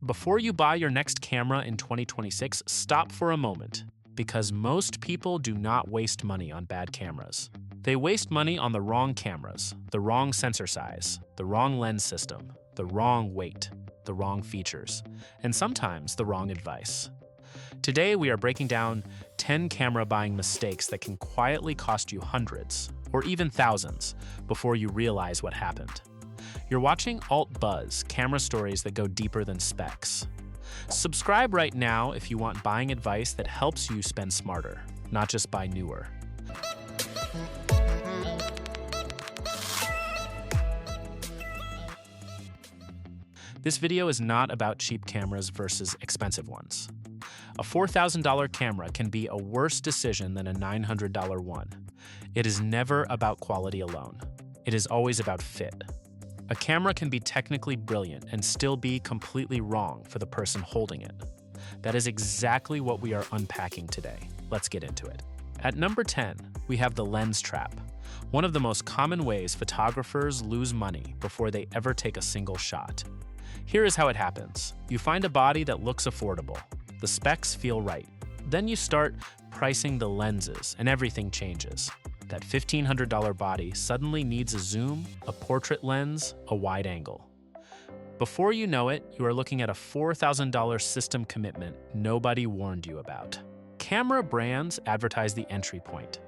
Before you buy your next camera in 2026, stop for a moment, because most people do not waste money on bad cameras. They waste money on the wrong cameras, the wrong sensor size, the wrong lens system, the wrong weight, the wrong features, and sometimes the wrong advice. Today, we are breaking down 10 camera buying mistakes that can quietly cost you hundreds, or even thousands, before you realize what happened. You're watching Alt Buzz, camera stories that go deeper than specs. Subscribe right now if you want buying advice that helps you spend smarter, not just buy newer. This video is not about cheap cameras versus expensive ones. A $4,000 camera can be a worse decision than a $900 one. It is never about quality alone. It is always about fit. A camera can be technically brilliant and still be completely wrong for the person holding it. That is exactly what we are unpacking today. Let's get into it. At number 10, we have the lens trap, one of the most common ways photographers lose money before they ever take a single shot. Here is how it happens. You find a body that looks affordable. The specs feel right. Then you start pricing the lenses and everything changes. That $1,500 body suddenly needs a zoom, a portrait lens, a wide angle. Before you know it, you are looking at a $4,000 system commitment nobody warned you about. Camera brands advertise the entry point.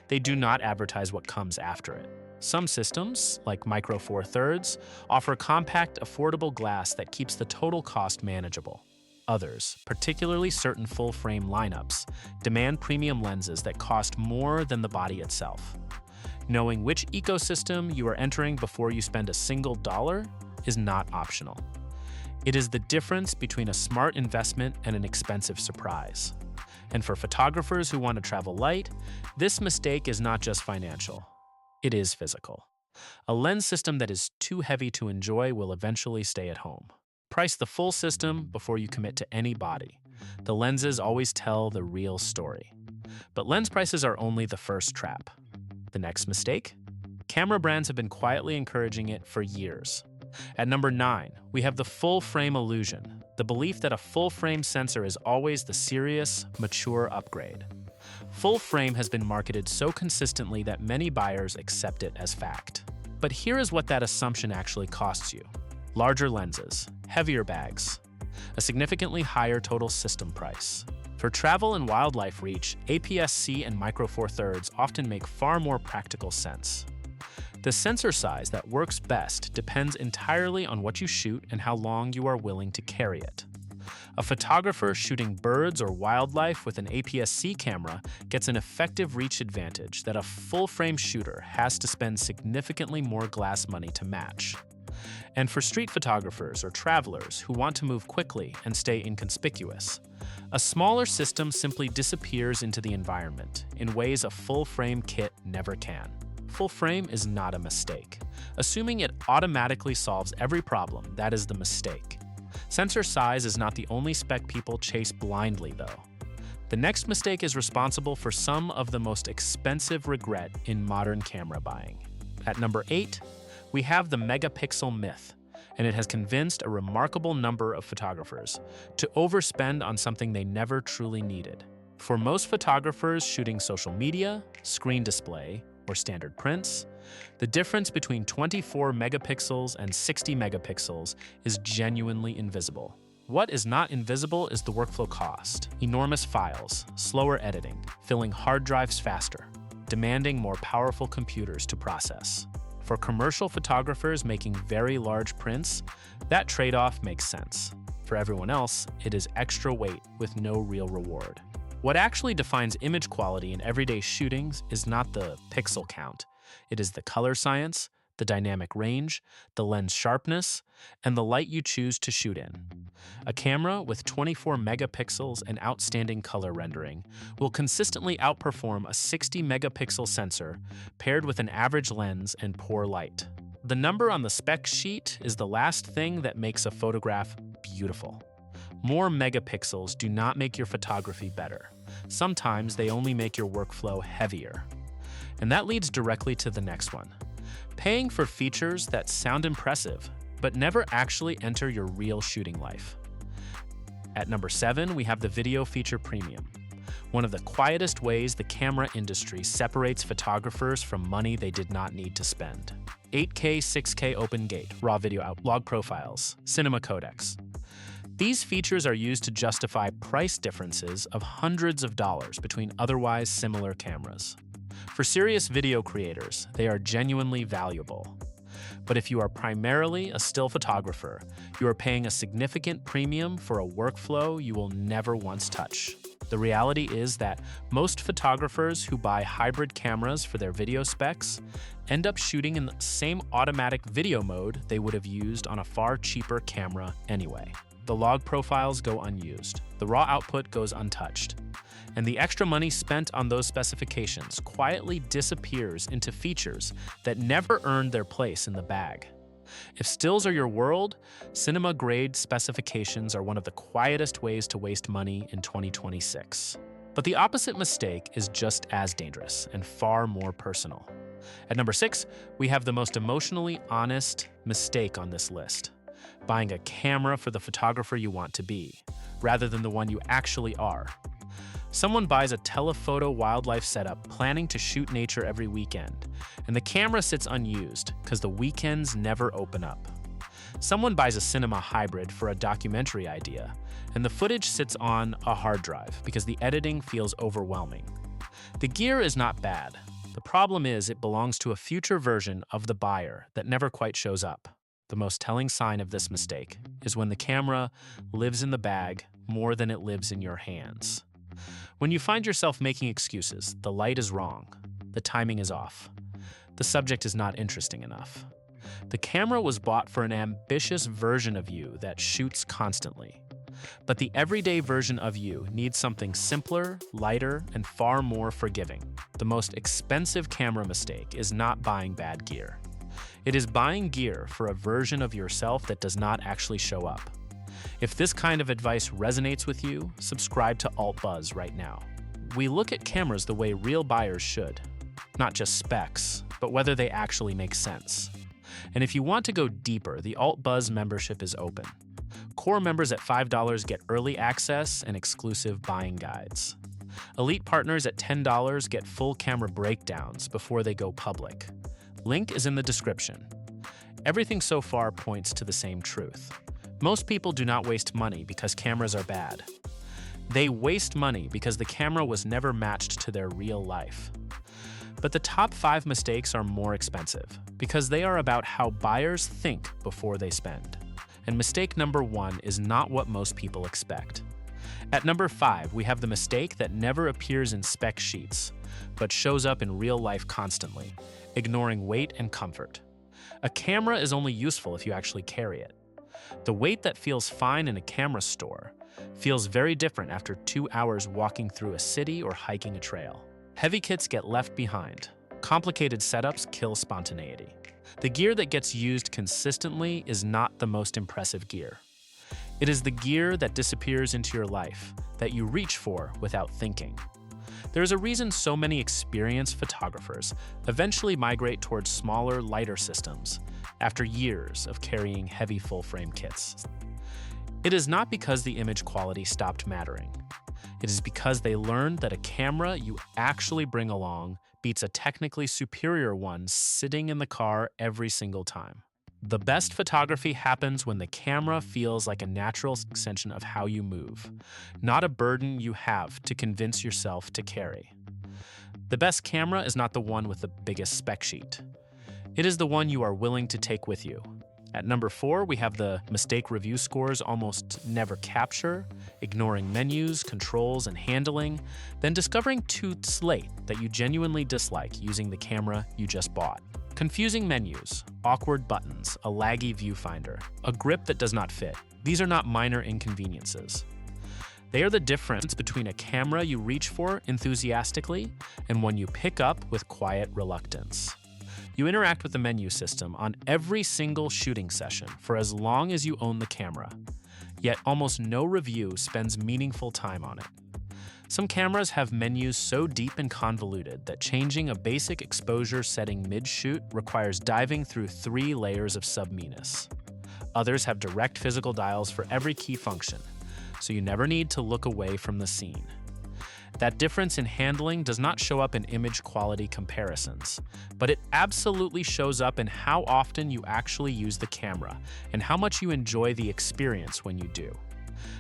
They do not advertise what comes after it. Some systems, like Micro Four Thirds, offer compact, affordable glass that keeps the total cost manageable. Others, particularly certain full-frame lineups, demand premium lenses that cost more than the body itself. Knowing which ecosystem you are entering before you spend a single dollar is not optional. It is the difference between a smart investment and an expensive surprise. And for photographers who want to travel light, this mistake is not just financial. It is physical. A lens system that is too heavy to enjoy will eventually stay at home. Price the full system before you commit to any body. The lenses always tell the real story. But lens prices are only the first trap. The next mistake? Camera brands have been quietly encouraging it for years. At number 9, we have the full-frame illusion, the belief that a full-frame sensor is always the serious, mature upgrade. Full-frame has been marketed so consistently that many buyers accept it as fact. But here is what that assumption actually costs you. Larger lenses, heavier bags, a significantly higher total system price. For travel and wildlife reach, APS-C and Micro Four Thirds often make far more practical sense. The sensor size that works best depends entirely on what you shoot and how long you are willing to carry it. A photographer shooting birds or wildlife with an APS-C camera gets an effective reach advantage that a full-frame shooter has to spend significantly more glass money to match. And for street photographers or travelers who want to move quickly and stay inconspicuous, a smaller system simply disappears into the environment in ways a full-frame kit never can. Full frame is not a mistake. Assuming it automatically solves every problem, that is the mistake. Sensor size is not the only spec people chase blindly, though. The next mistake is responsible for some of the most expensive regret in modern camera buying. At number 8, we have the megapixel myth, and it has convinced a remarkable number of photographers to overspend on something they never truly needed. For most photographers shooting social media, screen display, or standard prints, the difference between 24 megapixels and 60 megapixels is genuinely invisible. What is not invisible is the workflow cost, enormous files, slower editing, filling hard drives faster, demanding more powerful computers to process. For commercial photographers making very large prints, that trade-off makes sense. For everyone else, it is extra weight with no real reward. What actually defines image quality in everyday shootings is not the pixel count. It is the color science, the dynamic range, the lens sharpness, and the light you choose to shoot in. A camera with 24 megapixels and outstanding color rendering will consistently outperform a 60 megapixel sensor paired with an average lens and poor light. The number on the spec sheet is the last thing that makes a photograph beautiful. More megapixels do not make your photography better. Sometimes they only make your workflow heavier. And that leads directly to the next one. Paying for features that sound impressive, but never actually enter your real shooting life. At number 7, we have the Video Feature Premium, one of the quietest ways the camera industry separates photographers from money they did not need to spend. 8K, 6K open gate, raw video out, log profiles, cinema codecs. These features are used to justify price differences of hundreds of dollars between otherwise similar cameras. For serious video creators, they are genuinely valuable. But if you are primarily a still photographer, you are paying a significant premium for a workflow you will never once touch. The reality is that most photographers who buy hybrid cameras for their video specs end up shooting in the same automatic video mode they would have used on a far cheaper camera anyway. The log profiles go unused, the raw output goes untouched, and the extra money spent on those specifications quietly disappears into features that never earned their place in the bag. If stills are your world, cinema-grade specifications are one of the quietest ways to waste money in 2026. But the opposite mistake is just as dangerous and far more personal. At number 6, we have the most emotionally honest mistake on this list: buying a camera for the photographer you want to be, rather than the one you actually are. Someone buys a telephoto wildlife setup planning to shoot nature every weekend, and the camera sits unused because the weekends never open up. Someone buys a cinema hybrid for a documentary idea, and the footage sits on a hard drive because the editing feels overwhelming. The gear is not bad. The problem is it belongs to a future version of the buyer that never quite shows up. The most telling sign of this mistake is when the camera lives in the bag more than it lives in your hands. When you find yourself making excuses, the light is wrong, the timing is off, the subject is not interesting enough. The camera was bought for an ambitious version of you that shoots constantly. But the everyday version of you needs something simpler, lighter, and far more forgiving. The most expensive camera mistake is not buying bad gear. It is buying gear for a version of yourself that does not actually show up. If this kind of advice resonates with you, subscribe to Alt Buzz right now. We look at cameras the way real buyers should. Not just specs, but whether they actually make sense. And if you want to go deeper, the Alt Buzz membership is open. Core members at $5 get early access and exclusive buying guides. Elite partners at $10 get full camera breakdowns before they go public. Link is in the description. Everything so far points to the same truth. Most people do not waste money because cameras are bad. They waste money because the camera was never matched to their real life. But the top 5 mistakes are more expensive because they are about how buyers think before they spend. And mistake number 1 is not what most people expect. At number 5, we have the mistake that never appears in spec sheets, but shows up in real life constantly, ignoring weight and comfort. A camera is only useful if you actually carry it. The weight that feels fine in a camera store feels very different after 2 hours walking through a city or hiking a trail. Heavy kits get left behind. Complicated setups kill spontaneity. The gear that gets used consistently is not the most impressive gear. It is the gear that disappears into your life, that you reach for without thinking. There is a reason so many experienced photographers eventually migrate towards smaller, lighter systems after years of carrying heavy full-frame kits. It is not because the image quality stopped mattering. It is because they learned that a camera you actually bring along beats a technically superior one sitting in the car every single time. The best photography happens when the camera feels like a natural extension of how you move, not a burden you have to convince yourself to carry. The best camera is not the one with the biggest spec sheet. It is the one you are willing to take with you. At number 4, we have the mistake review scores almost never capture, ignoring menus, controls, and handling, then discovering tooths late that you genuinely dislike using the camera you just bought. Confusing menus, awkward buttons, a laggy viewfinder, a grip that does not fit. These are not minor inconveniences. They are the difference between a camera you reach for enthusiastically and one you pick up with quiet reluctance. You interact with the menu system on every single shooting session for as long as you own the camera, yet almost no review spends meaningful time on it. Some cameras have menus so deep and convoluted that changing a basic exposure setting mid-shoot requires diving through 3 layers of submenus. Others have direct physical dials for every key function, so you never need to look away from the scene. That difference in handling does not show up in image quality comparisons, but it absolutely shows up in how often you actually use the camera and how much you enjoy the experience when you do.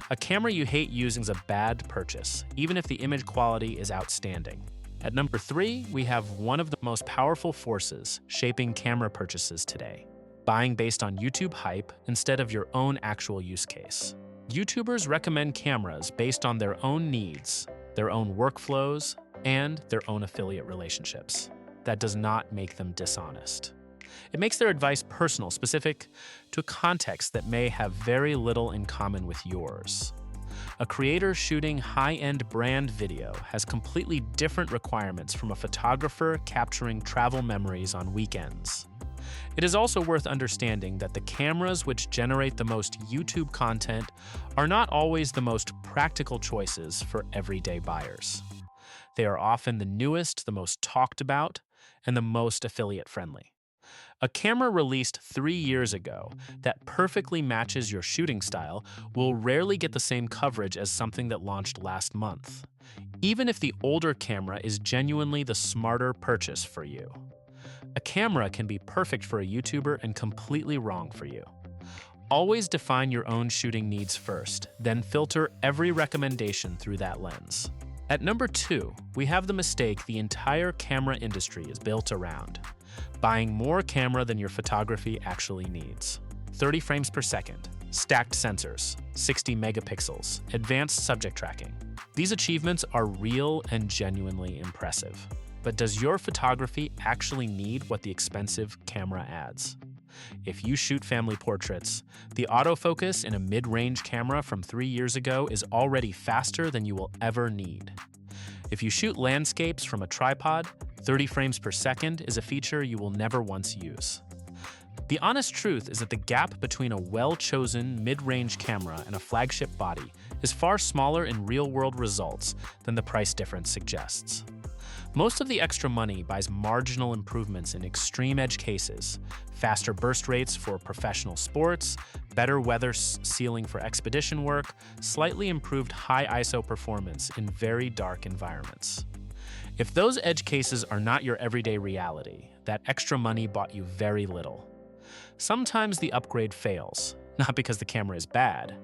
A camera you hate using is a bad purchase, even if the image quality is outstanding. At number 3, we have one of the most powerful forces shaping camera purchases today: buying based on YouTube hype instead of your own actual use case. YouTubers recommend cameras based on their own needs, their own workflows, and their own affiliate relationships. That does not make them dishonest. It makes their advice personal, specific to a context that may have very little in common with yours. A creator shooting high-end brand video has completely different requirements from a photographer capturing travel memories on weekends. It is also worth understanding that the cameras which generate the most YouTube content are not always the most practical choices for everyday buyers. They are often the newest, the most talked about, and the most affiliate-friendly. A camera released 3 years ago that perfectly matches your shooting style will rarely get the same coverage as something that launched last month, even if the older camera is genuinely the smarter purchase for you. A camera can be perfect for a YouTuber and completely wrong for you. Always define your own shooting needs first, then filter every recommendation through that lens. At number 2, we have the mistake the entire camera industry is built around: buying more camera than your photography actually needs. 30 frames per second, stacked sensors, 60 megapixels, advanced subject tracking. These achievements are real and genuinely impressive. But does your photography actually need what the expensive camera adds? If you shoot family portraits, the autofocus in a mid-range camera from 3 years ago is already faster than you will ever need. If you shoot landscapes from a tripod, 30 frames per second is a feature you will never once use. The honest truth is that the gap between a well-chosen mid-range camera and a flagship body is far smaller in real-world results than the price difference suggests. Most of the extra money buys marginal improvements in extreme edge cases, faster burst rates for professional sports, better weather sealing for expedition work, slightly improved high ISO performance in very dark environments. If those edge cases are not your everyday reality, that extra money bought you very little. Sometimes the upgrade fails, not because the camera is bad,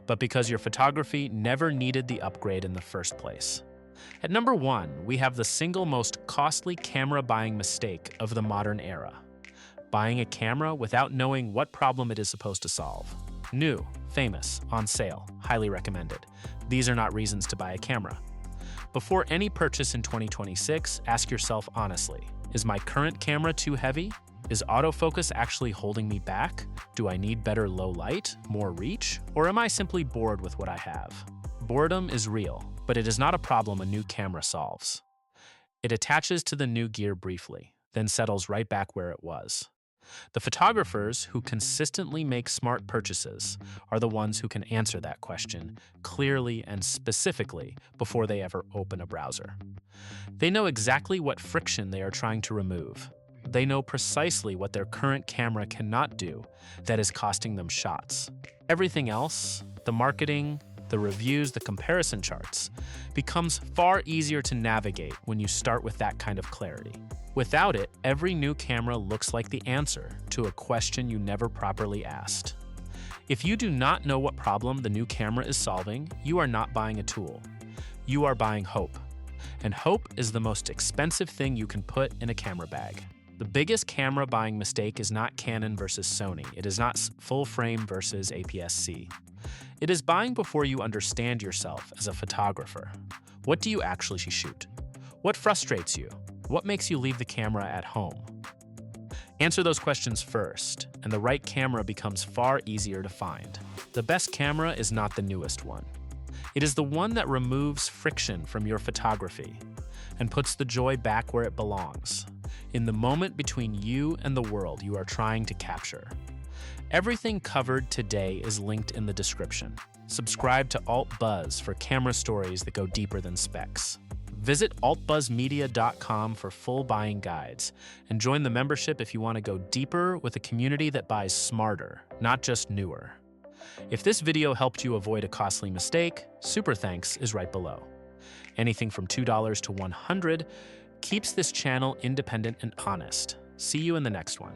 but because your photography never needed the upgrade in the first place. At number 1, we have the single most costly camera buying mistake of the modern era: buying a camera without knowing what problem it is supposed to solve. New, famous, on sale, highly recommended. These are not reasons to buy a camera. Before any purchase in 2026, ask yourself honestly: is my current camera too heavy? Is autofocus actually holding me back? Do I need better low light, more reach, or am I simply bored with what I have? Boredom is real, but it is not a problem a new camera solves. It attaches to the new gear briefly, then settles right back where it was. The photographers who consistently make smart purchases are the ones who can answer that question clearly and specifically before they ever open a browser. They know exactly what friction they are trying to remove. They know precisely what their current camera cannot do that is costing them shots. Everything else, the marketing, the reviews, the comparison charts, becomes far easier to navigate when you start with that kind of clarity. Without it, every new camera looks like the answer to a question you never properly asked. If you do not know what problem the new camera is solving, you are not buying a tool. You are buying hope. And hope is the most expensive thing you can put in a camera bag. The biggest camera buying mistake is not Canon versus Sony. It is not full frame versus APS-C. It is buying before you understand yourself as a photographer. What do you actually shoot? What frustrates you? What makes you leave the camera at home? Answer those questions first, and the right camera becomes far easier to find. The best camera is not the newest one. It is the one that removes friction from your photography and puts the joy back where it belongs, in the moment between you and the world you are trying to capture. Everything covered today is linked in the description. Subscribe to Alt Buzz for camera stories that go deeper than specs. Visit altbuzzmedia.com for full buying guides, and join the membership if you want to go deeper with a community that buys smarter, not just newer. If this video helped you avoid a costly mistake, super thanks is right below. Anything from $2 to $100 keeps this channel independent and honest. See you in the next one.